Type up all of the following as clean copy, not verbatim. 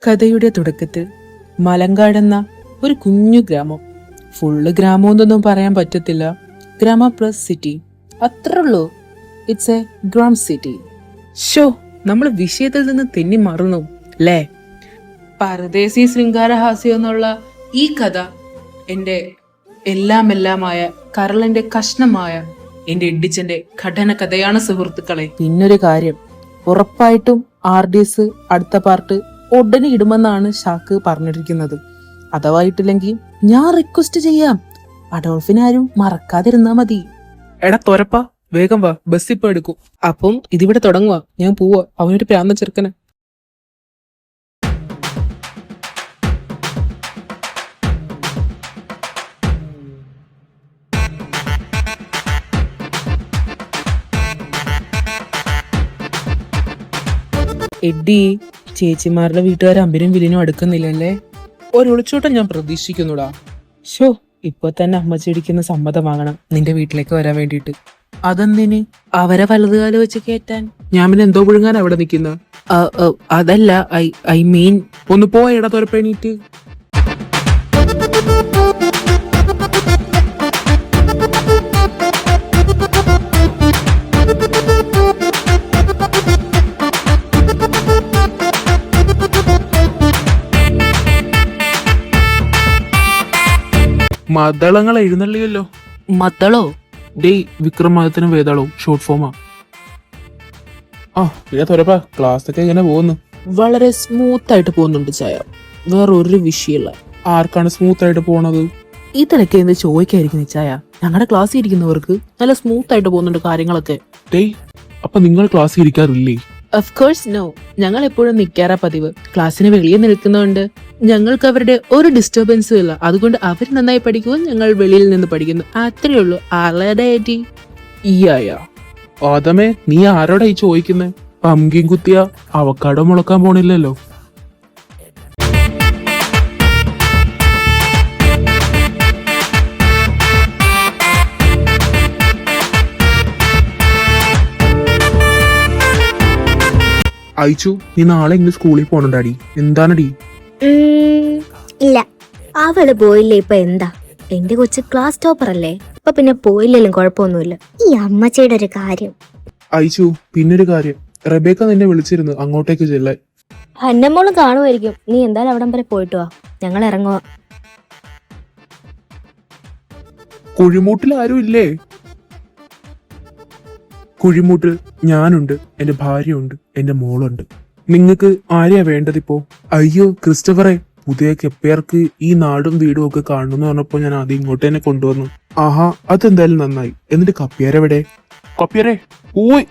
കഥയുടെ തുടക്കത്തിൽ മലങ്കാടെന്ന ഒരു കുഞ്ഞു ഗ്രാമം. ഫുള്ള് ഗ്രാമമെന്നൊന്നും പറയാൻ പറ്റത്തില്ല. ഗ്രാമ പ്ലസ് സിറ്റി, അത്രയുള്ളൂ. ഇറ്റ്സ് എ ഗ്രാം സിറ്റി. ഷോ, നമ്മൾ വിഷയത്തിൽ നിന്ന് തെന്നി മറന്നു അല്ലേ? പരദേശി ശൃംഗാരഹാസ്യം എന്നുള്ള ഈ കഥ എൻ്റെ എല്ലാമായ കരളിന്റെ കഷ്ണമായ എന്റെ ഇഡിച്ചന്റെ ഘടന കഥയാണ് സുഹൃത്തുക്കളെ. പിന്നൊരു കാര്യം, ഉറപ്പായിട്ടും RDS അടുത്ത പാർട്ട് ഉടനെ ഇടുമെന്നാണ് ഷാക്ക് പറഞ്ഞിരിക്കുന്നത്. അഥവായിട്ടില്ലെങ്കിൽ ഞാൻ റിക്വസ്റ്റ് ചെയ്യാം, അഡോൾഫിനാരും മറക്കാതിരുന്നാ മതി. എടാ തൊരപ്പ, വേഗം വാ, ബസ് ഇപ്പൊ എടുക്കും. അപ്പം ഇതിവിടെ തുടങ്ങുക, ഞാൻ പോവാ. അവനൊരു പ്രാന്ത ചെറുക്കന്. എഡ്ഡി, ചേച്ചിമാരുടെ വീട്ടുകാർ അമ്പിനും വിലിനും അടുക്കുന്നില്ലല്ലേ? ഒരൊളിച്ചോട്ടം ഞാൻ പ്രതീക്ഷിക്കുന്നുടാ. ഷോ, ഇപ്പൊ തന്നെ അമ്മച്ചി ഇടിക്കുന്ന സമ്മതം വാങ്ങണം നിന്റെ വീട്ടിലേക്ക് വരാൻ വേണ്ടിട്ട്. അതെന്തിന്? അവരെ വലതുകാലം വെച്ച് കേറ്റാൻ. ഞാൻ പിന്നെ എന്തോ പുഴുങ്ങാൻ അവിടെ നിക്കുന്ന? അതല്ല, ഐ മീൻ ഒന്ന് പോയടാ തുറപ്പേണീറ്റ്. മദ്ദളങ്ങൾ എഴുന്നള്ളിയല്ലോ. മദ്ദളോ? ഡേയ്, വിക്രമാദിത്യനും വേതാളവും ഷോർട്ട് ഫോമാ. പിന്നെ തുറപ്പാ, ക്ലാസ് ഒക്കെ എങ്ങനെ പോകുന്നു? വളരെ സ്മൂത്ത് ആയിട്ട് പോകുന്നുണ്ട് ചായ, വേറെ ഒരു വിഷയമില്ല. ആർക്കാണ് സ്മൂത്ത് ആയിട്ട് പോണത്? ഇതിനൊക്കെ എന്ത് ചോദിക്കായിരിക്കും ചായ? ഞങ്ങളുടെ ക്ലാസ്സിൽ ഇരിക്കുന്നവർക്ക് നല്ല സ്മൂത്ത് ആയിട്ട് പോകുന്നുണ്ട് കാര്യങ്ങളൊക്കെ. ഡേയ്, അപ്പൊ നിങ്ങൾ ക്ലാസ്സിൽ ഇരിക്കാറില്ലേ? ഓഫ് കോഴ്സ് നോ, ഞങ്ങൾ എപ്പോഴും നിൽക്കാറാ പതിവ്. ക്ലാസ്സിന് വെളിയെ നിൽക്കുന്നതുകൊണ്ട് ഞങ്ങൾക്ക് അവരുടെ ഒരു ഡിസ്റ്റർബൻസും ഇല്ല. അതുകൊണ്ട് അവർ നന്നായി പഠിക്കുകയും ഞങ്ങൾ വെളിയിൽ നിന്ന് പഠിക്കുന്നു, അത്രേ ഉള്ളൂ. ആളേറ്റി ആദമേ, നീ ആരോടാ ഈ ചോദിക്കുന്നേ? പമ്പിൻ കുത്തിയ അവക്കാടോ മുളക്കാൻ പോണില്ലല്ലോ. അയച്ചു, നീ നാളെ ഇന്ന് സ്കൂളിൽ പോണുണ്ടാടി. എന്താണടി? ഇല്ല, അവള് പോയില്ലേ ഇപ്പൊ എന്താ? എന്റെ കൊച്ച് ക്ലാസ് ടോപ്പർ അല്ലേ, അപ്പൊ പിന്നെ പോയില്ലേലും കുഴപ്പമൊന്നുമില്ല. ഈ അമ്മച്ചിയുടെ ഒരു കാര്യം. അയച്ചു, പിന്നൊരു കാര്യം, റബേക്ക നിന്നെ വിളിച്ചിരുന്നു അങ്ങോട്ടേക്ക് ചെല്ലാൻ. ഹന്നമോളും കാണുമായിരിക്കും. നീ എന്തായാലും അവിടം വരെ പോയിട്ട് വാ, ഞങ്ങൾ ഇറങ്ങുക. കുഴിമൂട്ടിൽ ആരും ഇല്ലേ? കുഴിമൂട്ടിൽ ഞാനുണ്ട്, എന്റെ ഭാര്യയുണ്ട്, എന്റെ മോളുണ്ട്. നിങ്ങക്ക് ആരെയാ വേണ്ടതിപ്പോ? അയ്യോ ക്രിസ്റ്റഫറെ, പുതിയ കെപ്പിയർക്ക് ഈ നാടും വീടും ഒക്കെ കാണുന്നു പറഞ്ഞപ്പോ ഞാൻ ആദ്യം ഇങ്ങോട്ട് തന്നെ കൊണ്ടുവന്നു. ആഹാ, അതെന്തായാലും നന്നായി. എന്നിട്ട് കപ്പിയാരെവിടെ? കപ്പിയാരെ ഓയ്.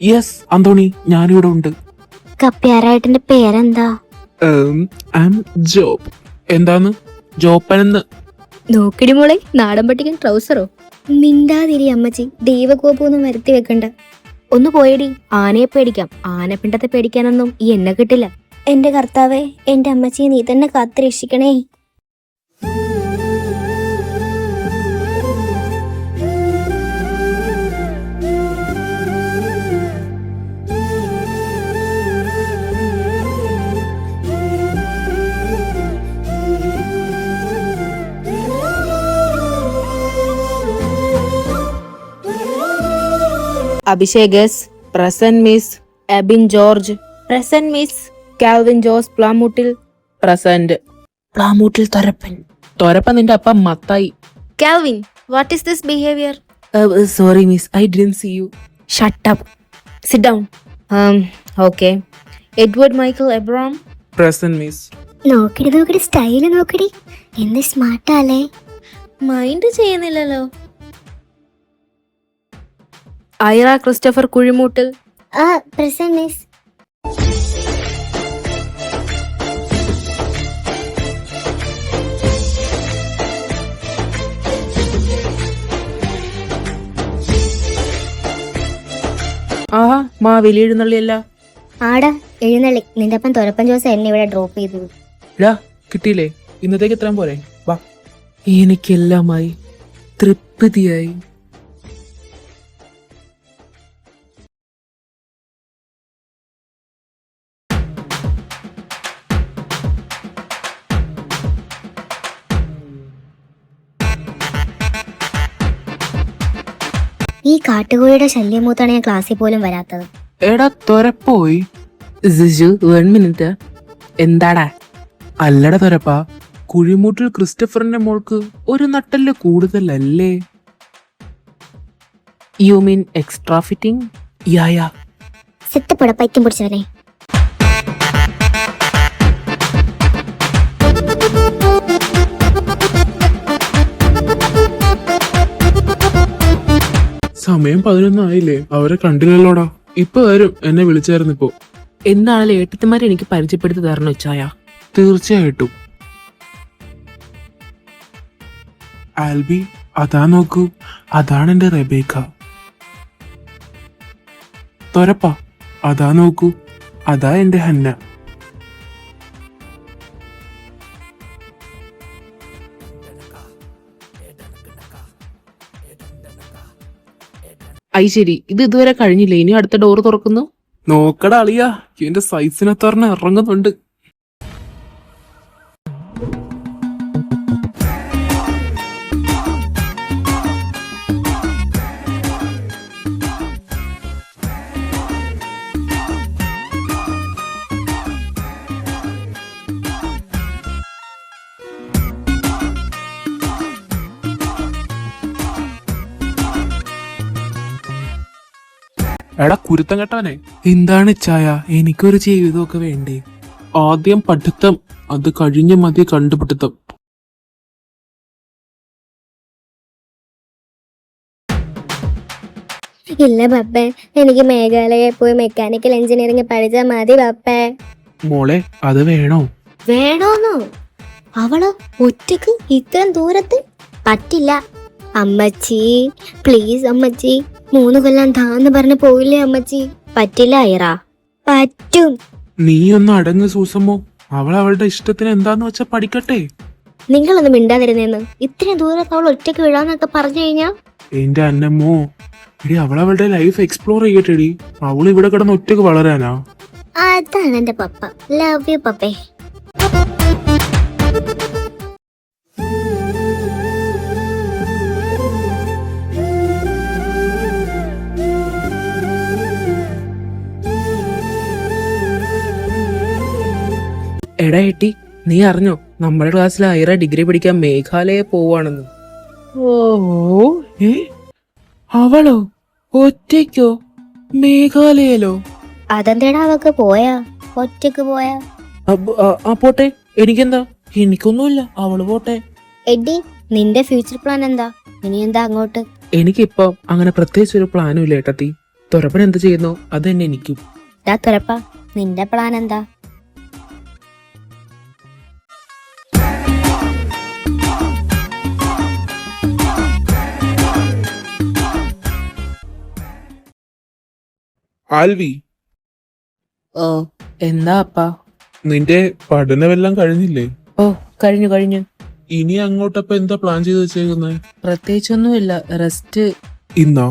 യെസ് അന്തോണി, ഞാനിവിടെ ഉണ്ട്. കപ്പ്യാരായിട്ടിന്റെ പേരെന്താ? ജോബ്. എന്താന്ന്? ജോപ്പനെന്ന്. നോക്കിടി മോളെ, നാടൻ പട്ടിക്കൻ ട്രൗസറോ? മിണ്ടാതിരി അമ്മച്ചി, ദൈവകോപമൊന്നും വരുത്തി വെക്കണ്ട. ഒന്ന് പോയടി, ആനയെ പേടിക്കാം, ആനപ്പിണ്ടത്തെ പേടിക്കാനൊന്നും ഈ എന്നെ കിട്ടില്ല. എന്റെ കർത്താവേ, എന്റെ അമ്മച്ചിയെ നീ തന്നെ കാത്തുരക്ഷിക്കണേ. Abhishek S present, miss Ebin George present, miss Calvin Jose Plamoottil present. Plamoottil തൊരപ്പൻ. തൊരപ്പൻ നിന്റെ അപ്പം മത്തായി. Calvin, what is this behaviour? Sorry miss, I didn't see you. Shut up, sit down. Okay. Edward Michael Ebram present, miss. നോക്കിടി സ്റ്റൈല് നോക്കിടി, എന്ത് സ്മാർട്ടല്ലേ. മൈൻഡ് ചെയ്യുന്നില്ലല്ലോ. Aira Christopher Kuzhimoottil present, miss. ആഹാ, മാ വലിയ എഴുന്നള്ളിയല്ല. ആടാ എഴുന്നള്ളി, നിന്റെ അപ്പം തൊരപ്പൻ ജോസ് എന്നെ ഇവിടെ ഡ്രോപ്പ് ചെയ്തു. കിട്ടിയില്ലേ? ഇന്നത്തേക്ക് എത്രയും പോരെ? വാ. എനിക്കെല്ലാമായി തൃപ്തിയായി. ഈ കാട്ടുകോഴിയുടെ ശല്യം മൂത്താണ് ഞാൻ ക്ലാസ്സിൽ പോലും വരാത്തത്. എടാ തൊരപ്പോയി. സിജു 1 മിനിറ്റ്. എന്താടാ? അല്ലട തൊരപ്പ, കുഴിമൂട്ടിൽ ക്രിസ്റ്റഫറിന്റെ മോൾക്ക് ഒരു നട്ടല് കൂടുതലല്ലേ? You mean extra fitting? Yeah. സെത്തപ്പട പൈക്കും പിടിച്ചവനെ. സമയം 11 ആയില്ലേ? അവരെ കണ്ടില്ലല്ലോടാ. ഇപ്പൊ വരും, എന്നെ വിളിച്ചായിരുന്നു ഇപ്പോ. എന്നാണല്ലോ ഏട്ടത്തിമാരെ എനിക്ക് പരിചയപ്പെടുത്തി തരണോ ചായ? തീർച്ചയായിട്ടും. ആൽബി, അതാ നോക്കൂ, അതാണ് എന്റെ റെബേക്ക. തൊരപ്പ, അതാ നോക്കൂ, അതാ എന്റെ ഹന്ന. ഐ ശരി, ഇത് ഇതുവരെ കഴിഞ്ഞില്ലേ? ഇനി അടുത്ത ഡോറ് തുറക്കുന്നു. നോക്കടാ അളിയാ, എന്റെ സൈസിനകത്ത് പറഞ്ഞ ഇറങ്ങുന്നുണ്ട്. എടാ കുരുത്തം കെട്ടവനെ, എന്താണ് ചായ? എനിക്കൊരു ജീവിതമൊക്കെ വേണ്ടേ? ആദ്യം പഠിത്തം, അത് കഴിഞ്ഞ് മതി കണ്ടുപിടുത്തം. ഇല്ല പപ്പേ, എനിക്ക് മേഘാലയയിൽ പോയി മെക്കാനിക്കൽ എഞ്ചിനീയറിംഗ് പഠിച്ചാൽ മതി പപ്പേ. മോളെ, അത് വേണോ? വേണോന്നോ? അവള് ഒറ്റക്ക് ഇത്രയും ദൂരത്ത്? പറ്റില്ല അമ്മച്ചി, പ്ലീസ് അമ്മച്ചി. 3 കൊല്ലം താന്ന് പറഞ്ഞ് പോയില്ലേ അമ്മച്ചി? പറ്റില്ല ഐറ. പറ്റും. നീ ഒന്ന് അടങ്ങ് സൂസമ്മോ. അവൾ അവളുടെ ഇഷ്ടത്തിന് എന്താന്ന് വെച്ചാ പഠിക്കട്ടെ. നിങ്ങളൊന്ന് മിണ്ടാതിരുന്നേന്ന്. ഇത്രയും ദൂരത്ത് അവൾ ഒറ്റക്ക് വിടാന്നൊക്കെ പറഞ്ഞു കഴിഞ്ഞാ? എന്റെ അന്നമ്മോ, എടി അവളവളുടെ ലൈഫ് എക്സ്പ്ലോർ ചെയ്യട്ടെടി. അവൾ ഇവിടെ കിടന്ന് ഒറ്റക്ക് വളരാനാ? അതാണ് എന്റെ പപ്പ. Love you പപ്പേ. എടാ ഏട്ടി, നീ അറിഞ്ഞോ നമ്മുടെ ക്ലാസ്സിൽ ഐറ ഡിഗ്രി പഠിക്കാൻ മേഘാലയ പോവാണെന്ന്? ഓ, അവളോ? ഒറ്റയ്ക്കോ? മേഘാലയയിലോ? അതെന്തേടാ അവക്ക് പോയാ? ഒറ്റക്ക് പോയാ? പോട്ടെ, എനിക്കെന്താ? എനിക്കൊന്നുമില്ല, അവള് പോട്ടെ. എഡി, നിന്റെ ഫ്യൂച്ചർ പ്ലാൻ എന്താ? ഇനി എന്താ അങ്ങോട്ട്? എനിക്കിപ്പം അങ്ങനെ പ്രത്യേകിച്ച് ഒരു പ്ലാനും ഇല്ല ഏട്ടത്തി. തുറപ്പൻ എന്ത് ചെയ്യുന്നോ അത് തന്നെ എനിക്കും. തുറപ്പ, നിന്റെ പ്ലാൻ എന്താ? ആൽവി, ഓ എന്താ അപ്പാ? നിന്റെ പഠനമെല്ലാം കഴിഞ്ഞില്ലേ? ഓ കഴിഞ്ഞു. ഇനി അങ്ങോട്ടപ്പ എന്താ പ്ലാൻ ചെയ്ത് വെച്ചേക്കുന്നത്? പ്രത്യേകിച്ചൊന്നുമില്ല, റെസ്റ്റ്. ഇന്നോ?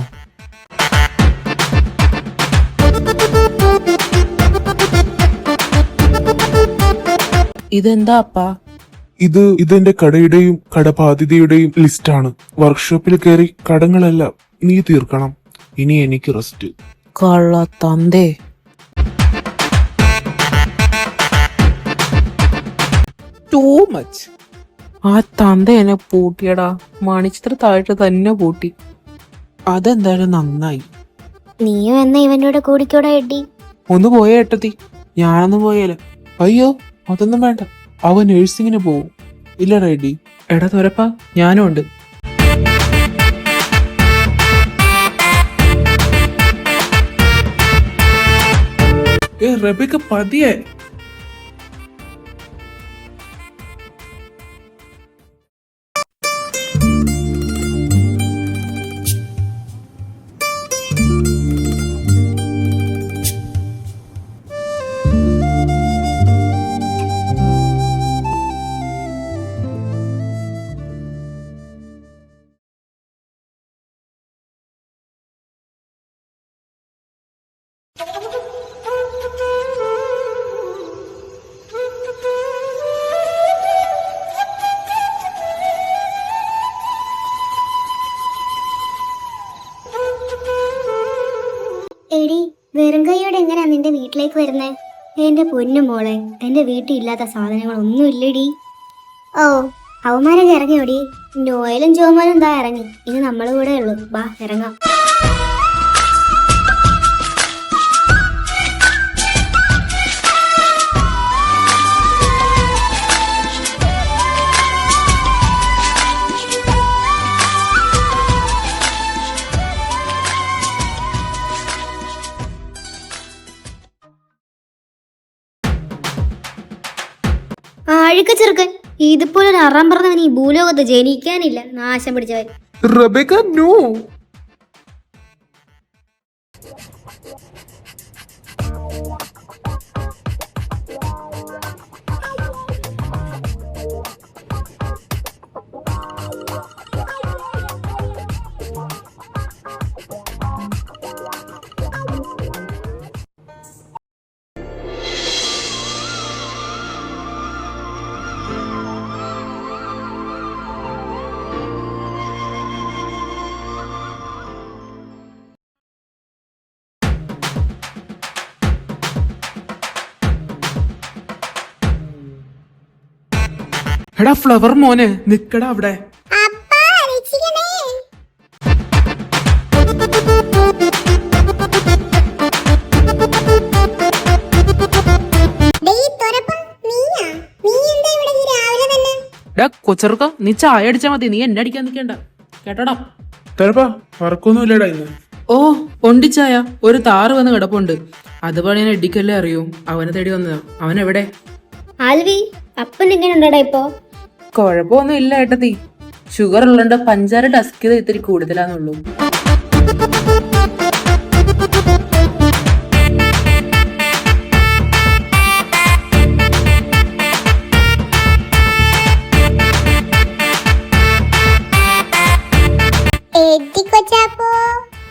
ഇതെന്താ അപ്പാ? ഇതെന്റെ കടയുടെയും കടബാധ്യതയുടെയും ലിസ്റ്റാണ്. വർക്ക്ഷോപ്പിൽ കയറി കടങ്ങളെല്ലാം നീ തീർക്കണം. ഇനി എനിക്ക് റെസ്റ്റ്. കള്ള തന്തേ. Too much. ആ തന്ത എന്നെ പൂട്ടിയടാ. മണിച്ചിത്ര താഴ്ച തന്നെ പൂട്ടി. അതെന്തായാലും നന്നായി. നീയും എന്ന ഇവനോട് കൂടിക്കൂടാ എഡി? ഒന്ന് പോയേ ഏട്ടത്തി. ഞാനൊന്നും പോയാലോ? അയ്യോ അതൊന്നും വേണ്ട, അവൻ നഴ്സിങ്ങിന് പോവും. ഇല്ല റെഡി. എടാ തുരപ്പാ, ഞാനും ഉണ്ട്. റബേക്ക പതിയെ. വീട്ടിലേക്ക് വരുന്നേ? എന്റെ പൊന്നു മോളെ, എന്റെ വീട്ടിൽ ഇല്ലാത്ത സാധനങ്ങളൊന്നും ഇല്ലടി. ഓ, അവന്മാരൊക്കെ ഇറങ്ങിയോടി. നോയലും ജോമാനും എന്താ ഇറങ്ങി. ഇനി നമ്മൾ കൂടെ ഉള്ളു. ബാ ഇറങ്ങാം. അഴുക്ക ചെറുക്കൻ, ഇതുപോലൊരു അറാൻ പറഞ്ഞവൻ ഈ ഭൂലോകത്ത് ജനിക്കാനില്ല. നാശം പിടിച്ചവൻ. Rebecca no. എടാ ഫ്ലവർ മോനെ, നിക്കടാ അവിടെ. കൊച്ചർക്ക, നീ ചായ അടിച്ചാ മതി, നീ എന്നെ അടിക്കാൻ നിൽക്കണ്ട കേട്ടോടാ. തരപ്പാ വർക്കൊന്നുമില്ലടാ ഇന്ന്. ഓ ഒണ്ടിച്ചായ, ഒരു താറ് വന്ന് കിടപ്പുണ്ട്. അത് പണിയാൻ എഡിക്കല്ലേ അറിയൂ. അവനെ തേടി വന്നതാ. അവൻ എവിടെ? ആൽവി, അപ്പൻ എങ്ങനെ ഉണ്ടടാ ഇപ്പോ? കുഴപ്പമൊന്നും ഇല്ല ഏട്ടത്തി. ഷുഗർ ഉള്ളതുകൊണ്ട് പഞ്ചാര ഡസ്ക് ചെയ്ത് ഇത്തിരി കൂടുതലാന്നുള്ളൂ.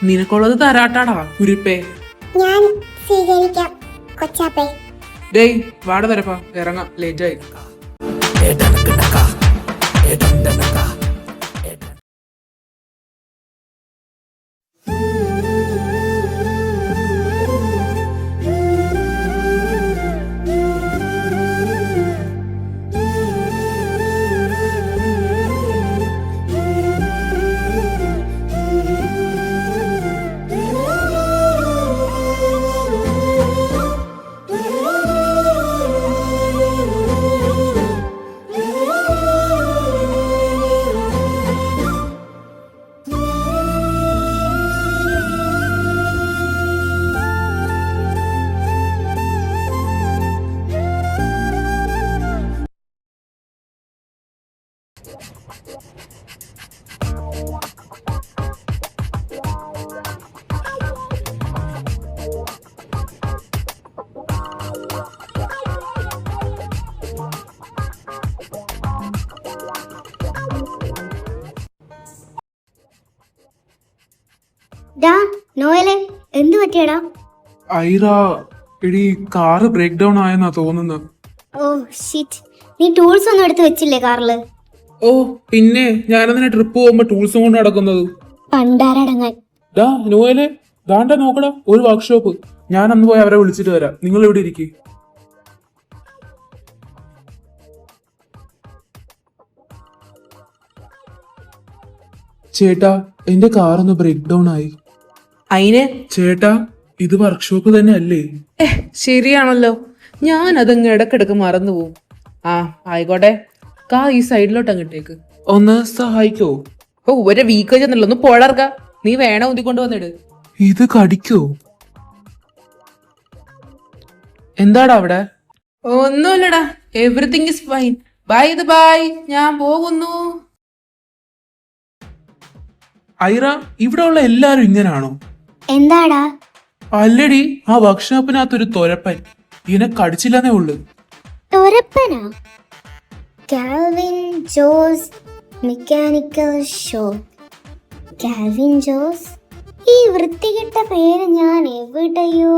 നിനക്കുള്ളത് തരാട്ടാടാ കുരിപ്പേ. ഞാൻ സ്വീകരിക്കാം കൊച്ചാപ്പേ. ഡേയ് വാട തരപ്പാ, ഇറങ്ങാം, ലേറ്റ് ആയി. നോയലെ, എന്ത് പറ്റിയടാ? ഐറ, എടി കാറ് ബ്രേക്ക് ഡൗൺ ആയെന്നാ തോന്നുന്നത്. ഓ ഷിറ്റ്, നീ ടൂൾസ് ഒന്നും എടുത്ത് വെച്ചില്ലേ കാറില്? ഓ പിന്നെ, ഞാനതിനെ ട്രിപ്പ് പോകുമ്പോ ടൂൾസും കൊണ്ട് നടക്കുന്നത്. പണ്ടാരടങ്ങാൻ. ഡാ നോയലെ, ദാണ്ട നോക്കടാ, ഒരു വർക്ക്ഷോപ്പ്. ഞാൻ അന്ന് പോയി അവരെ വിളിച്ചിട്ട് വരാം. നിങ്ങൾ എവിടെ ഇരിക്കും? ചേട്ടാ, എന്റെ കാറൊന്ന് ബ്രേക്ക് ഡൗൺ ആയി. അയിന് ചേട്ടാ, ഇത് വർക്ക്ഷോപ്പ് തന്നെ അല്ലേ? ശരിയാണല്ലോ, ഞാൻ അതങ്ങ് ഇടക്കിടക്ക് മറന്നുപോകും. ആ ആയിക്കോട്ടെ, കാ ഈ സൈഡിലോട്ട് അങ്ങോട്ടേക്ക്. ഒന്ന് സഹായിക്കോ? ഓ ഒരു വീക്ക് ചെന്നല്ലോ, ഒന്ന് പോളർക്ക. നീ വേണ ഊതിക്കൊണ്ട് വന്നിട്. ഇത് കടിക്കോ? എന്താടാ അവിടെ? ഒന്നുമില്ലടാ, everything is fine. By the by, ഞാൻ പോകുന്നു. ഐറ, ഇവിടെ ഉള്ള എല്ലാരും ഇങ്ങനാണോ? എന്താടാ? അല്ലടി, ആ വർക്ക്ഷോപ്പിനകത്തൊരു തൊരപ്പൻ. ഇതിനെ കടിച്ചില്ലെന്നേ ഉള്ളു. തൊരപ്പനാ? Calvin Jose mechanical shop. Calvin Jose? ഈ വൃത്തികെട്ട പേര് ഞാൻ എവിടെയോ.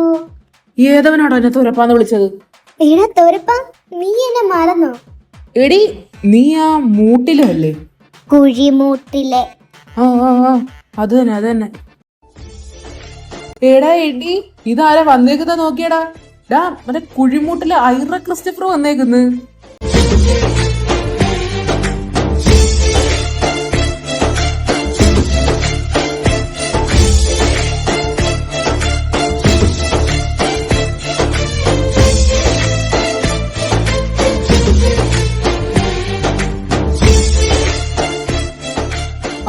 ഏതവനാണോ എന്നെ തുരപ്പാന്ന് വിളിച്ചത്? എടാ തൊരപ്പ, നീ എന്നെ മറന്നോ? എടി, നീ ആ മൂട്ടിലോ അല്ലേ? കുഴിമൂട്ടിലെ. ആ ആ ആ, അത് തന്നെ അത് തന്നെ. എടാ എടി, ഇതാരാ വന്നേക്കുന്ന നോക്കിയടാ. മറ്റേ കുഴിമൂട്ടിലെ ഐറ ക്രിസ്റ്റഫർ വന്നേക്കുന്നു.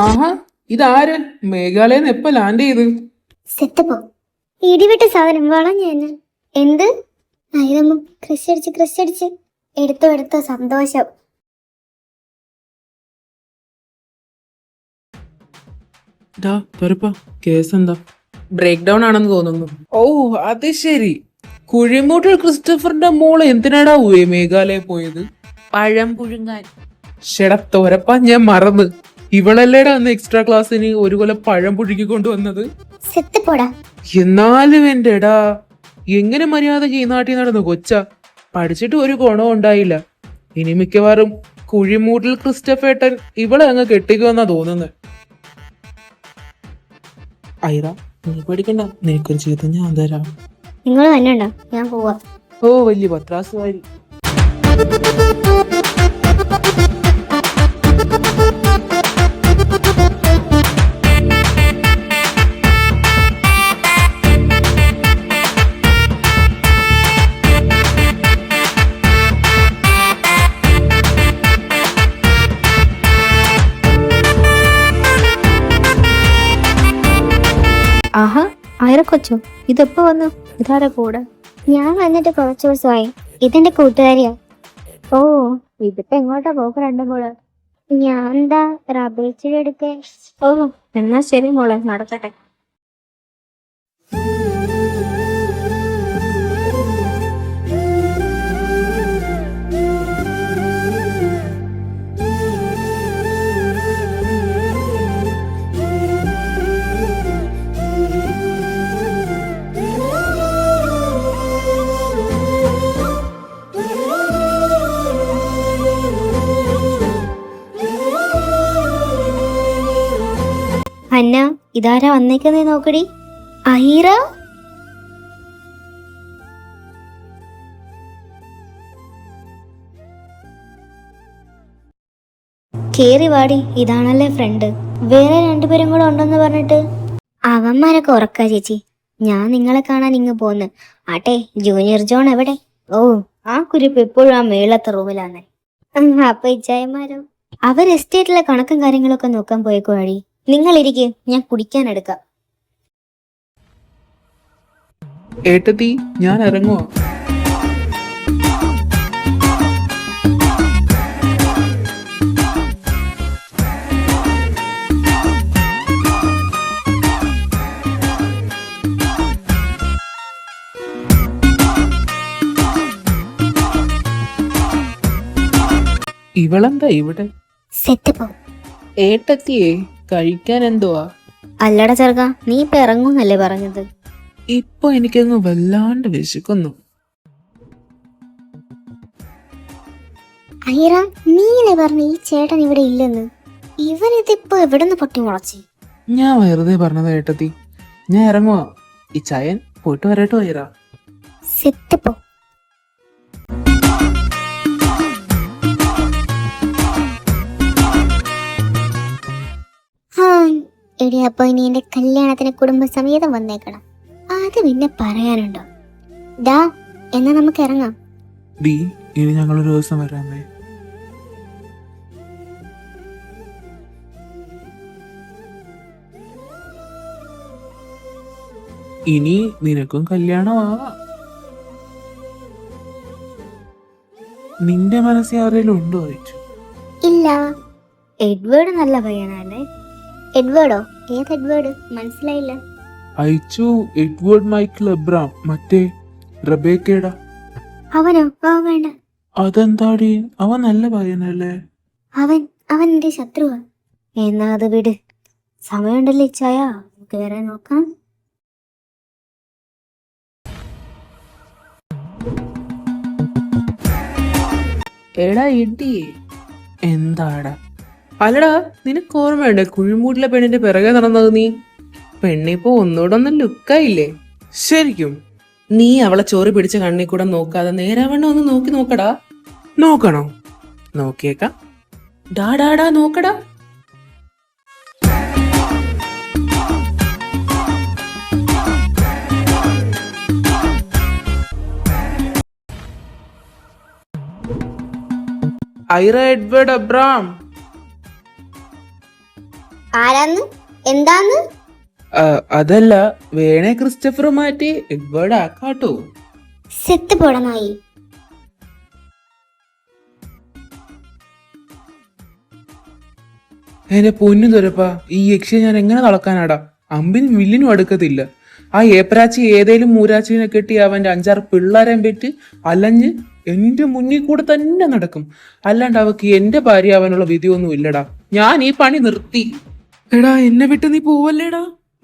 ആഹാ, ഇതാര്? മേഘാലയന്ന് എപ്പോ ലാൻഡ് ചെയ്ത്? സെറ്റപ്പോ ഇടിവിട്ട സാധനം വളഞ്ഞ എന്ത് ആയിരമ്മ ക്രിസ്റ്റടിച്ച് എടുത്തോ സന്തോഷം. കേസ് എന്താ? ബ്രേക്ക് ഡൗൺ ആണെന്ന് തോന്നുന്നു. ഓ അത് ശരി. കുഴിമൂട്ടിൽ ക്രിസ്റ്റഫറിന്റെ മോള് എന്തിനാടാ മേഘാലയ പോയത്? പഴം പുഴുങ്ങാൻ. തൊരപ്പ, ഞാൻ മറന്ന്. ഇവളല്ലേടാ അന്ന് എക്സ്ട്രാ ക്ലാസ്സിന് ഒരു കൊല്ലം പഴം പുഴുക്കി കൊണ്ടുവന്നത്. എന്നാലും എന്റെടാ, എങ്ങനെ മര്യാദക്ക് ഈ നാട്ടിൽ നടന്നു കൊച്ച? പഠിച്ചിട്ട് ഒരു ഗുണവും ഉണ്ടായില്ല. ഇനി മിക്കവാറും കുഴിമൂട്ടിൽ ക്രിസ്റ്റഫേട്ടൻ ഇവളെ അങ്ങ് കെട്ടിക്കുമെന്നാ തോന്നുന്നത്. ഐറ, നീ പഠിക്കണ്ട, നിനക്കൊരു ചെയ്ത് ഞാൻ തരാം. നിങ്ങൾ തന്നെ ഉണ്ടോ? ഞാൻ പോവാ. ഓ വലിയ പത്രാസ് വാരി. ആഹാ, ആയിര കൊച്ചോ, ഇതെപ്പോ വന്നു? ഇതാരെ കൂടെ? ഞാൻ വന്നിട്ട് കുറച്ചു ദിവസമായി. ഇതെന്റെ കൂട്ടുകാരിയാ. ഓ, ഇതിപ്പോ എങ്ങോട്ടാ പോക്ക് രണ്ടും കൂടെ? ഞാൻ എന്താ റബേച്ചിയുടെ എടുക്കേ? ഓ, എന്നാ ശരി മോളെ, നടക്കട്ടെ. അന്ന, ഇതാരാ വന്നേക്കുന്നേ നോക്കടി. ഐറ, കേറി വാടി. ഇതാണല്ലേ ഫ്രണ്ട്. വേറെ രണ്ടുപേരും കൂടെ ഉണ്ടെന്ന് പറഞ്ഞിട്ട്. അവന്മാരൊക്കെ ഉറക്കാ ചേച്ചി. ഞാൻ നിങ്ങളെ കാണാൻ ഇങ്ങ് പോന്ന്. ആട്ടെ, ജൂനിയർ ജോൺ എവിടെ? ഓ, ആ കുരിപ്പ് എപ്പോഴും ആ മേളത്തെ റൂമിലാണ്. അപ്പൊ ഇച്ചായന്മാരോ? അവർ എസ്റ്റേറ്റിലെ കണക്കും കാര്യങ്ങളൊക്കെ നോക്കാൻ പോയേക്കോ വഴി. നിങ്ങൾ ഇരിക്കും, ഞാൻ കുടിക്കാൻ എടുക്കാം. ഏട്ടത്തി, ഞാൻ ഇറങ്ങുവാ. ഇവളെന്താ ഇവിടെ? സെറ്റപ്പോ ഏട്ടത്തിയെ, കഴിക്കാൻ എന്തുവാ? അല്ലട ചെറുക്ക, നീ ഇപ്പൊ ഇറങ്ങൂന്നല്ലേ പറഞ്ഞത്? ഇപ്പൊ എനിക്കങ്ങ് വല്ലാണ്ട് വിശക്കുന്നു. ഐറ, നീയല്ലേ പറഞ്ഞ ഈ ചേട്ടൻ ഇവിടെ ഇല്ലെന്ന്? ഇവനിതിപ്പോ എവിടുന്ന് പൊട്ടി മുളച്ച്? ഞാൻ വെറുതെ പറഞ്ഞതാ ഏട്ടത്തി. ഞാൻ ഇറങ്ങുവാ. ഈ ചായൻ പോയിട്ട് വരട്ടോ ഐറ. സെറ്റപ്പോ. എടി, അപ്പൊ ഇനി എന്റെ കല്യാണത്തിന് കുടുംബസമേതം വന്നേക്കണം. അത് പിന്നെ പറയാനുണ്ടോ? ദാ, എന്നാ നമുക്ക് ഇറങ്ങാം. ഡി, ഇനി ഞങ്ങളൊരു ദിവസം വരാമേ. ഇനി നിനക്കും കല്യാണമാവാം. നിന്റെ മനസ്സിൽ ആരെങ്കിലും ഉണ്ടോ ചോദിച്ചു? ഇല്ല. എഡ്വേർഡ് നല്ല പയ്യനല്ലേ? എഡ്വേർഡോ? ഏത് എഡ്വേർഡ്? മനസ്സിലായില്ല. അയച്ചു എഡ്വേർഡ് മൈക്കിൾ എബ്രാം, മറ്റേ റബേക്കയുടെ. അവനോ? അവൻ വേണ്ട. അതെന്താടി? അവൻ നല്ല പയ്യനല്ലേ? അവൻ എന്റെ ശത്രുവാ. എന്നാ അത് വിട്. സമയമുണ്ടല്ലോ ഇച്ചായ, നമുക്ക് വേറെ നോക്കാം. എടാ ഇടി, എന്താടാ? അല്ലടാ, നിനക്ക് ഓർമ്മയുണ്ട് കുഴിമൂട്ടിലെ പെണ്ണിന്റെ പിറകെ നടന്നത്? നീ പെണ്ണിപ്പോ ഒന്നുകൂടെ ഒന്നും ലുക്കായില്ലേ? ശരിക്കും നീ അവളെ ചോറ് പിടിച്ച കണ്ണി കൂടെ നോക്കാതെ നേരാവണ്ണം ഒന്ന് നോക്കി നോക്കടാ. നോക്കണോ? നോക്കിയേക്കാം. ഡാ നോക്കടാ. Aira Edward Abram. ആരാന്ന്? എന്താന്ന്? അതല്ല, വേണേ ക്രിസ്റ്റഫർ മാറ്റി എഡ്വേർഡ് ആക്കാട്ടോ. സെത്ത് പോടനായി. എന്റെ പൊന്നു തുരപ്പാ, ഈ യക്ഷിയെ ഞാൻ എങ്ങനെ നടക്കാനാടാ? അമ്പിനും വില്ലിനും അടുക്കത്തില്ല. ആ ഏപ്രാച്ചി ഏതേലും മൂരാച്ചിനെ കെട്ടി അവന്റെ 5-6 പിള്ളേരെ പറ്റി അലഞ്ഞ് എന്റെ മുന്നിൽ കൂടെ തന്നെ നടക്കും. അല്ലാണ്ട് അവക്ക് എന്റെ ഭാര്യ ആവാനുള്ള വിധിയൊന്നും ഇല്ലടാ. ഞാൻ ഈ പണി നിർത്തി. എടാ, എന്നെ വിട്ട് നീ പോവല്ലേടാ.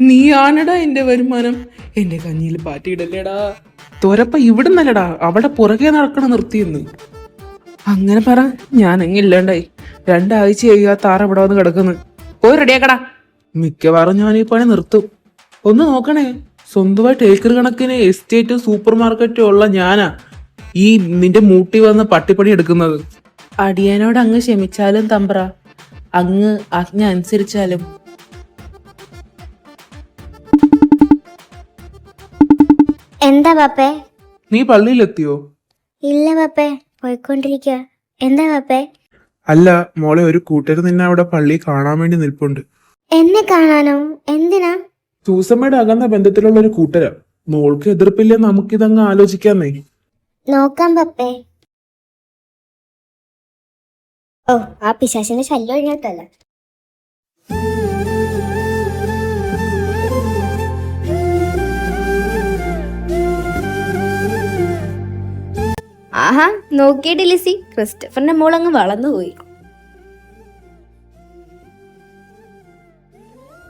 നീ ആണടാ എന്റെ വരുമാനം. എന്റെ കഞ്ഞിയിൽ പാറ്റിയിടല്ലേടാ. തുരപ്പ ഇവിടുന്നല്ലടാ, അവിടെ പുറകെ നടക്കണ നിർത്തിയെന്ന്. അങ്ങനെ പറ, ഞാൻ എങ്ങില്ലാണ്ടായി. 2 ആഴ്ച ആ താറ ഇവിടെ വന്ന് കിടക്കുന്നു. പോയി റെഡിയാക്കടാ. മിക്കവാറും ഞാൻ ഈ പണി നിർത്തും. ഒന്ന് നോക്കണേ, സ്വന്തമായിട്ട് ഏക്കർ കണക്കിന് എസ്റ്റേറ്റ് സൂപ്പർ മാർക്കറ്റും ഉള്ള ഞാനാ ഈ നിന്റെ മൂട്ടി വന്ന് പട്ടിപ്പണി എടുക്കുന്നത്. അടിയനോട് അങ്ങ് ക്ഷമിച്ചാലും തമ്പ്ര, അങ്ങ് ആജ്ഞ അനുസരിച്ചാലും. എന്താ പാപ്പേ? നീ പള്ളിയിലെത്തിയോ? ഇല്ല പാപ്പേ, പോയിക്കൊണ്ടിരിക്കുക. എന്താ പാപ്പേ? അല്ല മോളെ, ഒരു കൂട്ടര് നിന്നെ അവിടെ പള്ളി കാണാൻ വേണ്ടി നിൽപ്പുണ്ട്. എന്നെ കാണാനോ? എന്തിനാ? സൂസമ്മയുടെ അകന്ന ബന്ധത്തിലുള്ള ഒരു കൂട്ടരാ. മോൾക്ക് എതിർപ്പില്ലേ? നമുക്കിതങ്ങ് ആലോചിക്കാന്നേ. നോക്കാം പപ്പേ. ഓ, ആ പിശാചിന്റെ ശല്യം ഒഴിഞ്ഞിട്ടല്ല. ആഹാ, നോക്കിയിട്ട് ലിസി, ക്രിസ്റ്റഫറിന്റെ മോളങ്ങ് വളർന്നുപോയി.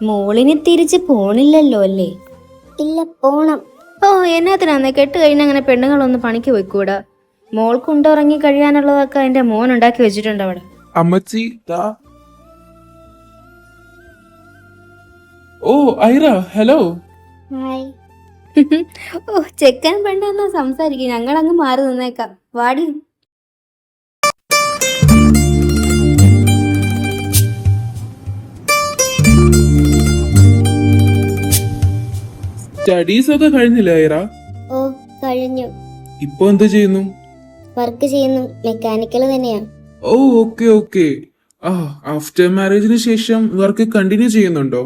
മോളിന് തിരിച്ച് പോണില്ലല്ലോ അല്ലേ? ഇല്ല, പോണം. ഓ, എന്നാത്തിനാന്നേ കെട്ട് കഴിഞ്ഞ അങ്ങനെ പെണ്ണുങ്ങളൊന്ന് പണിക്ക് പോയിക്കൂടാ. മോൾക്കുണ്ടുറങ്ങി കഴിയാനുള്ളതൊക്കെ എന്റെ മോൻ ഉണ്ടാക്കി വെച്ചിട്ടുണ്ട് അവിടെ. അമ്മച്ചി ദാ. ഓ ഐറ, ഹലോ. ഓ, ചെക്കൻ പെണ്ണെന്നാ സംസാരിക്കും. ഞങ്ങളങ്ങ് മാറി നിന്നേക്കാം. വാടി. സ്റ്റഡീസ് ഒക്കെ കഴിഞ്ഞില്ല ഐറ? ഓ, കഴിഞ്ഞു. ഇപ്പൊ എന്ത് ചെയ്യുന്നു? വർക്ക് ചെയ്യുന്നു. മെക്കാനിക്കൽ തന്നെയാ. ഓ, ഓക്കെ ഓക്കെ. ആ, ആഫ്റ്റർ മാരേജിന് ശേഷം വർക്ക് കണ്ടിന്യൂ ചെയ്യുന്നുണ്ടോ?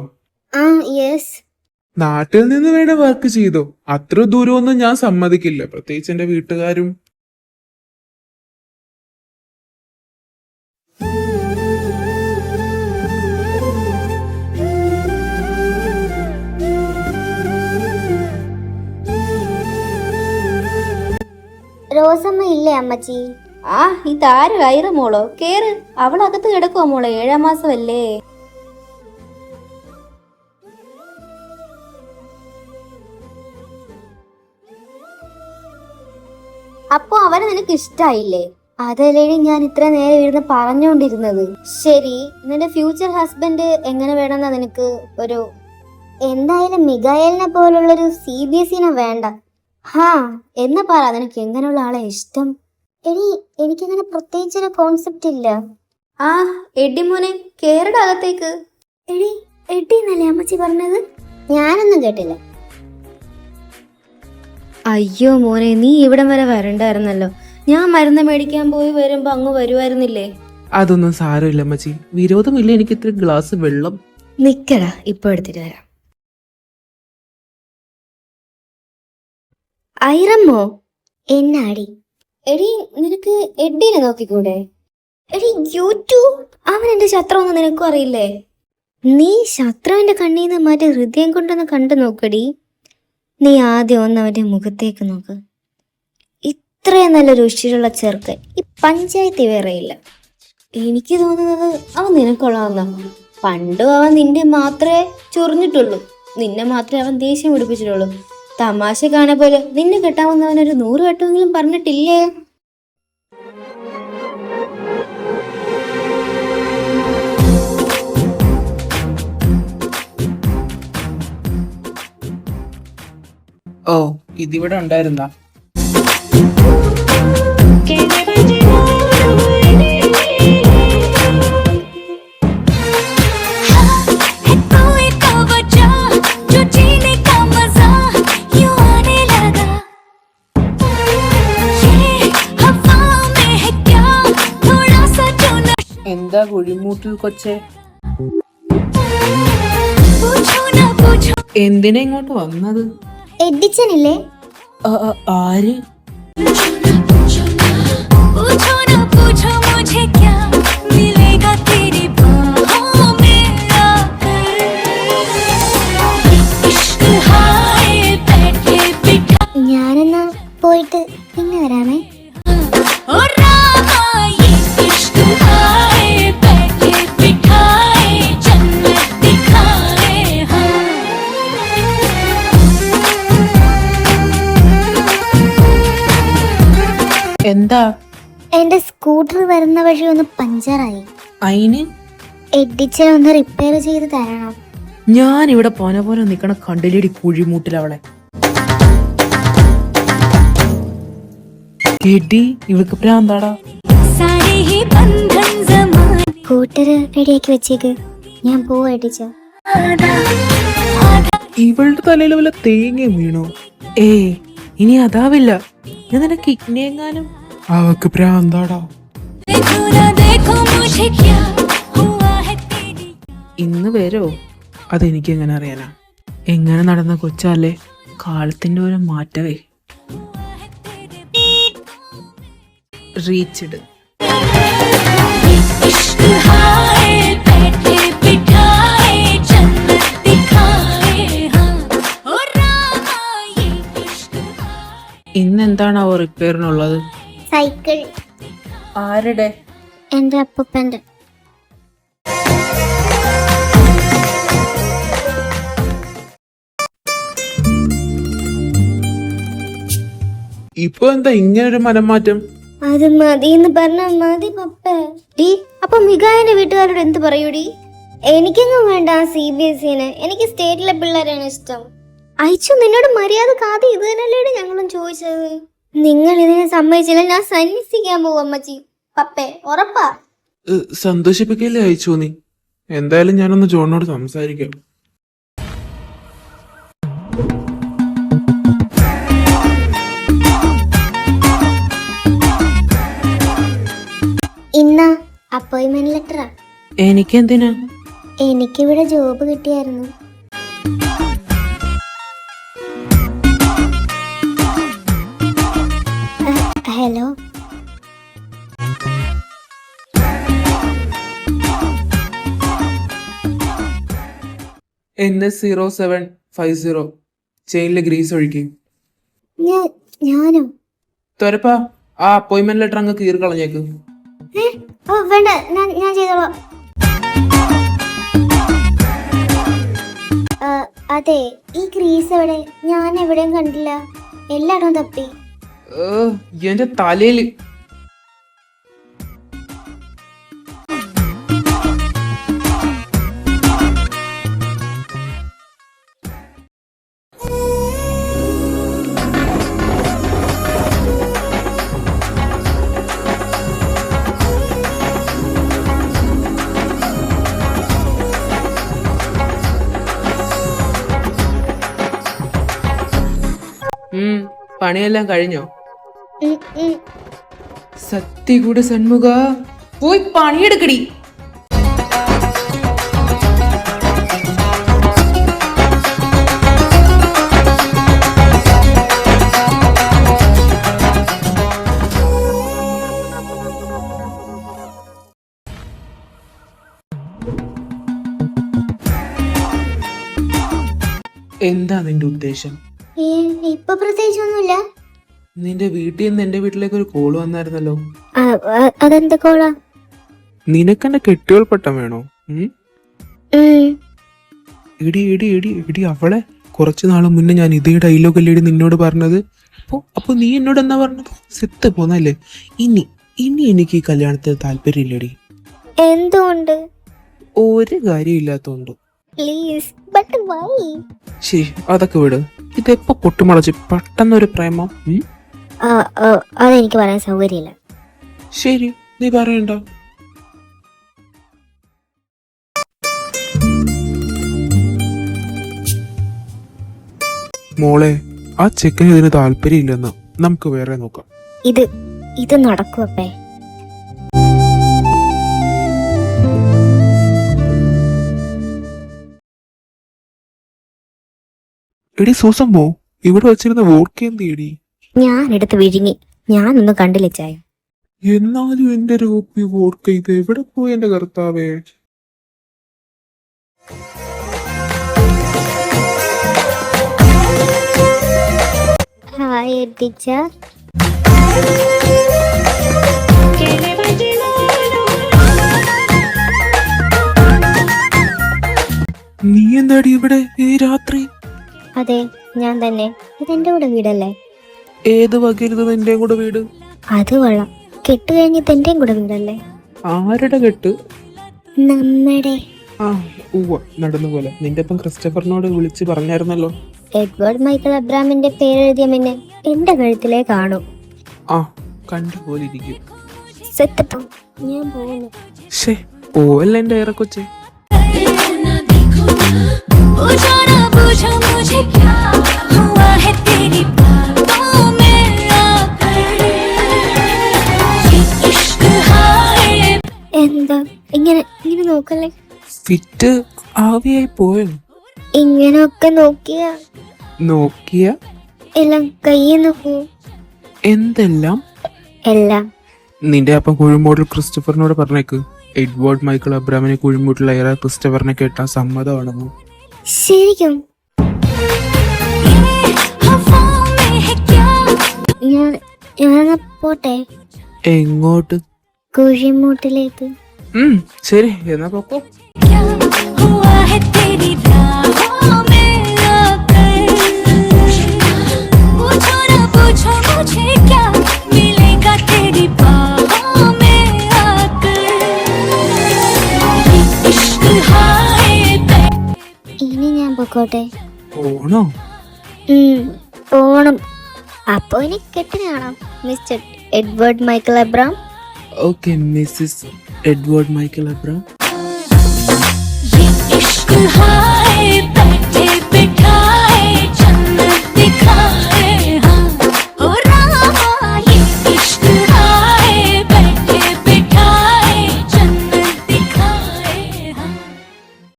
ആ, യെസ്. നാട്ടിൽ നിന്ന് വേണേ വർക്ക് ചെയ്തോ. അത്ര ദൂരമൊന്നും ഞാൻ സമ്മതിക്കില്ല, പ്രത്യേകിച്ച് എന്റെ വീട്ടുകാരും. റോസമ്മ ഇല്ലേ അമ്മച്ചി? ആ, ഇതാര് ഐറ മോളോ? കേറ്. അവളകത്ത് കിടക്കുവോ മോളെ? 7-ാം മാസമല്ലേ? അപ്പൊ അവനെ നിനക്ക് ഇഷ്ടായില്ലേ? അതല്ലേ ഞാൻ ഇത്ര നേരം ഇരുന്ന് പറഞ്ഞുകൊണ്ടിരുന്നത്. ശരി, നിന്റെ ഫ്യൂച്ചർ ഹസ്ബൻഡ് എങ്ങനെ വേണമെന്നാ നിനക്ക്? ഒരു എന്തായാലും മിഗായലിനെ പോലുള്ളൊരു CBSE വേണ്ട. ഹാ, എന്നാ പറ, നിനക്ക് എങ്ങനെയുള്ള ആളെ ഇഷ്ടം? എനിക്കങ്ങനെ പ്രത്യേകിച്ചൊരു കോൺസെപ്റ്റ് ഇല്ല. ആ, എഡി മോനെ, കേരട അകത്തേക്ക്. എഡി എന്നല്ലേ അമ്മച്ചി പറഞ്ഞത്? ഞാനൊന്നും കേട്ടില്ല. അയ്യോ മോനെ, നീ ഇവിടം വരെ വരണ്ടായിരുന്നല്ലോ. ഞാൻ മരുന്ന് മേടിക്കാൻ പോയി വരുമ്പോ അങ്ങ് വരുമായിരുന്നില്ലേ? അതൊന്നും സാരമില്ല അമ്മച്ചി, വിരോധമില്ല. എനിക്ക് ഇത്ര ഗ്ലാസ് വെള്ളം. നിക്കടാ, ഇപ്പൊ എടുത്തിട്ട് വരാം. ഐറമ്മോ, എന്നാടി? എടി, നിനക്ക് എഡീനെ നോക്കിക്കൂടെ? എടി, യൂട്യൂബ്, അവൻ എന്റെ ശത്രുവൊന്നും നിനക്കും അറിയില്ലേ? നീ ശത്രുവിന്റെ കണ്ണീന്ന് മാറ്റി ഹൃദയം കൊണ്ടൊന്ന് കണ്ടു നോക്കടി. നീ ആദ്യം ഒന്ന് അവന്റെ മുഖത്തേക്ക് നോക്ക്. ഇത്രയും നല്ലൊരു ഉഷിരുള്ള ചെറുക്കൻ ഈ പഞ്ചായത്തിൽ വേറെയില്ല. എനിക്ക് തോന്നുന്നത് അവൻ നിനക്കൊള്ളാവുന്ന. പണ്ടും അവൻ നിന്റെ മാത്രമേ ചൊറിഞ്ഞിട്ടുള്ളൂ, നിന്നെ മാത്രമേ അവൻ ദേഷ്യം പിടിപ്പിച്ചിട്ടുള്ളൂ. തമാശ കാണെ പോലെ നിന്നെ കെട്ടാവുന്നവനൊരു 100 വട്ടമെങ്കിലും പറഞ്ഞിട്ടില്ലേ? ഓ, ഇതിവിടെ ഉണ്ടായിരുന്നാ? എന്താ കുഴിമൂട്ടിൽ കൊച്ചേ? എന്തിനാ ഇങ്ങോട്ട് വന്നത്? എഡിച്ചനില്ലേ? ആര്? ഞാനെന്നാ പോയിട്ട് പിന്നെ വരാമേ. എന്താ? എന്റെ സ്കൂട്ടർ വരുന്ന വഴി ഒന്ന് പഞ്ചറായി. അയിന് എഡിച്ചൻ ഒന്ന് റിപ്പയർ ചെയ്ത് തരണം. ഞാൻ ഇവിടെ പോന പോലെ നിക്കണ കണ്ടില്ലേടി കുഴിമൂട്ടിൽ അവളെ. എടി ഇവക്ക് പ്രാന്താടാ. സ്കൂട്ടർ റെഡിയാക്കി വെച്ചേക്ക്, ഞാൻ പോവാ എഡിച്ച. ഇവളുടെ തലയിൽ വല്ല തേങ്ങ വീണോ? ഇനി അതാവില്ല. ഞാൻ നിന്നെ കിഡ്നി എങ്ങാനും. അവക്ക് പ്രാന്താടാ. ഇന്ന് വരോ? അതെനിക്ക് എങ്ങനെ അറിയാനാ? എങ്ങനെ നടന്ന കൊച്ചല്ലേ, കാലത്തിന്റെ ഒരു മാറ്റവേ. റീച്ച്ഡ്. ഇന്നെന്താണാവോ റിപ്പയറിനുള്ളത്? സൈക്കിൾ. ആരുടെ? എന്റെ അപ്പൂപ്പന്റെ. ഇപ്പൊ എന്താ ഇങ്ങനൊരു മനംമാറ്റം? അത് മതിന്ന് പറഞ്ഞാ മതി പപ്പേ. ഡി അപ്പൊ മികായന്റെ വീട്ടുകാരോട് എന്ത് പറയൂടി? എനിക്കൊന്നും വേണ്ട CBSE-ന്, എനിക്ക് സ്റ്റേറ്റിലെ പിള്ളേരാണ് ഇഷ്ടം. അയച്ചു നിന്നോട് മര്യാദ കാതി ഇത് തന്നെയല്ലേ ഞങ്ങളും ചോദിച്ചത്. നിങ്ങൾ ഇതിനെ സമ്മതിച്ചില്ല, ഞാൻ സന്യസിക്കാൻ പോവും അമ്മച്ചി. പപ്പേ ഉറപ്പാ? സന്തോഷിപ്പിക്കല്ലേ അയച്ചു നീ. എന്തായാലും ഞാനൊന്ന് ജോണിനോട് സംസാരിക്കാം. ഇന്നാ അപ്പോയിന്റ്മെന്റ് ലെറ്ററാ. എനിക്കെന്തിനാ? എനിക്കിവിടെ ജോബ് കിട്ടിയായിരുന്നു. ഹലോ. NS0750 ചെയിനില് ഗ്രീസ് ഒഴിക്കും. ഞാനോ? തൊരപ്പാ ആ അപ്പോയിന്റ്മെന്റ് ലെറ്റർ അങ്ങ് കീറി കളഞ്ഞേക്ക്. വേണ്ട, ഞാൻ ചെയ്തോളാം. അതെ, ഈ ഗ്രീസ് എവിടെ? ഞാൻ എവിടെയും കണ്ടില്ല, എല്ലായിടവും തപ്പി. എന്റെ തലയില്. പണിയെല്ലാം കഴിഞ്ഞോ? സത്യകൂട സന്മുഖ, പോയി പണിയെടുക്കടി. എന്താ നിന്റെ ഉദ്ദേശം? ഇപ്പൊ പ്രത്യേകിച്ചൊന്നുമില്ല. നിന്റെ വീട്ടിൽ നിന്ന് എന്റെ വീട്ടിലേക്ക് ഒരു കോള് വന്നായിരുന്നല്ലോ. അതെന്ത് കോളാ? നിനക്കെന്റെ കെട്ടുകൾ പട്ടം വേണോ? എടി എടി എടി എടി അവളെ കുറച്ചു നാള് മുന്നേ ഞാൻ ഇതേ ഡയലോഗ് അല്ലേടി നിന്നോട് പറഞ്ഞത്. അപ്പൊ നീ എന്നോട് എന്നാ പറഞ്ഞത്? സെത്ത് പോന്നല്ലേ. ഇനി എനിക്ക് ഈ കല്യാണത്തിന് താല്പര്യമില്ലടി. എന്തുകൊണ്ട്? ഒരു കാര്യം ഇല്ലാത്തോണ്ട്. Please but why? ശരി, അതൊക്കെ വിട്. ഇതെപ്പോ പൊട്ടുമുളച്ച് പെട്ടെന്നൊരു പ്രേമം? അതെനിക്ക് പറയാൻ സൗകര്യമില്ല. ശരി, നീ പറയണ്ട. മോളെ, ആ ചെക്കന് ഇതിന് താല്പര്യമില്ലെന്ന് നമുക്ക് വേറെ നോക്കാം. ഇത് നടക്കും അപ്പേ. എടി സൂസമ്മോ, ഇവിടെ വെച്ചിരുന്ന വോഡ്ക തേടി. ഞാൻ എടുത്ത് വിഴുങ്ങി. ഞാനൊന്നും കണ്ടില്ല ചായ. എന്നാലും എന്റെ ഒരു കുപ്പി വോഡ്ക ഇത് എവിടെ പോയി എന്റെ കർത്താവേ? Hi teacher. നീ എന്താടി ഇവിടെ ഈ രാത്രി? അതെ, ഞാൻ തന്നെ. ഇതെന്റെ കൂടെ വീടല്ലേ? ഏത് വകരുത് നിന്റെയും കൂടെ വീട്? അത് കൊള്ളാം. കെട്ട് കഴിഞ്ഞിട്ട് എന്റെയും കൂടെ വീടല്ലേ? ആരുടെ കെട്ട്? നമ്മുടെ ആ ഉവ്വ, നടന്ന പോലെ. നിന്റെ ഒപ്പം ക്രിസ്റ്റഫറിനോട് വിളിച്ച് പറഞ്ഞായിരുന്നല്ലോ. എഡ്വേർഡ് മൈക്കിൾ അബ്രാമിന്റെ പേരെഴുതിയ മിന്നെ എന്റെ കഴുത്തിലേ കാണൂ. ആ, കണ്ടുപോലെ ഇരിക്കും. സെത്തപ്പോ ഞാൻ പോകുന്നു. ശേ, പോവല്ല എന്റെ ഏറെക്കൊച്ചെ. എന്താ ഇങ്ങനെ നോക്കല്ലേ? ഫിറ്റ് ആവിയായി പോയോ? ഇങ്ങനെയൊക്കെ നോക്കിയ എല്ലാം കയ്യിന്ന് പോവും. എന്തെല്ലാം? എല്ലാം. നിന്റെ അപ്പം കുഴിമൂട്ടിൽ ക്രിസ്റ്റഫറിനോട് പറഞ്ഞേക്ക്, എഡ്വേർഡ് മൈക്കിൾ അബ്രാമിനെ കുഴിമൂട്ടിൽ അയറ ക്രിസ്റ്റഫറിനെ കേട്ടാ സമ്മതമാണെന്ന്. ശരിക്കും? ഞാൻ പോട്ടെ. എങ്ങോട്ട്? കുഴിമൂട്ടിലേക്ക്. ശരി, എന്നാ പോക്കോ. ഇനി ഞാൻ പൊക്കോട്ടെ? പോണോ? പോണം. അപ്പൊ ഇനി കെട്ടിന് കാണാം, mister Edward Michael Abram. Okay Mrs Edward Michael Abram.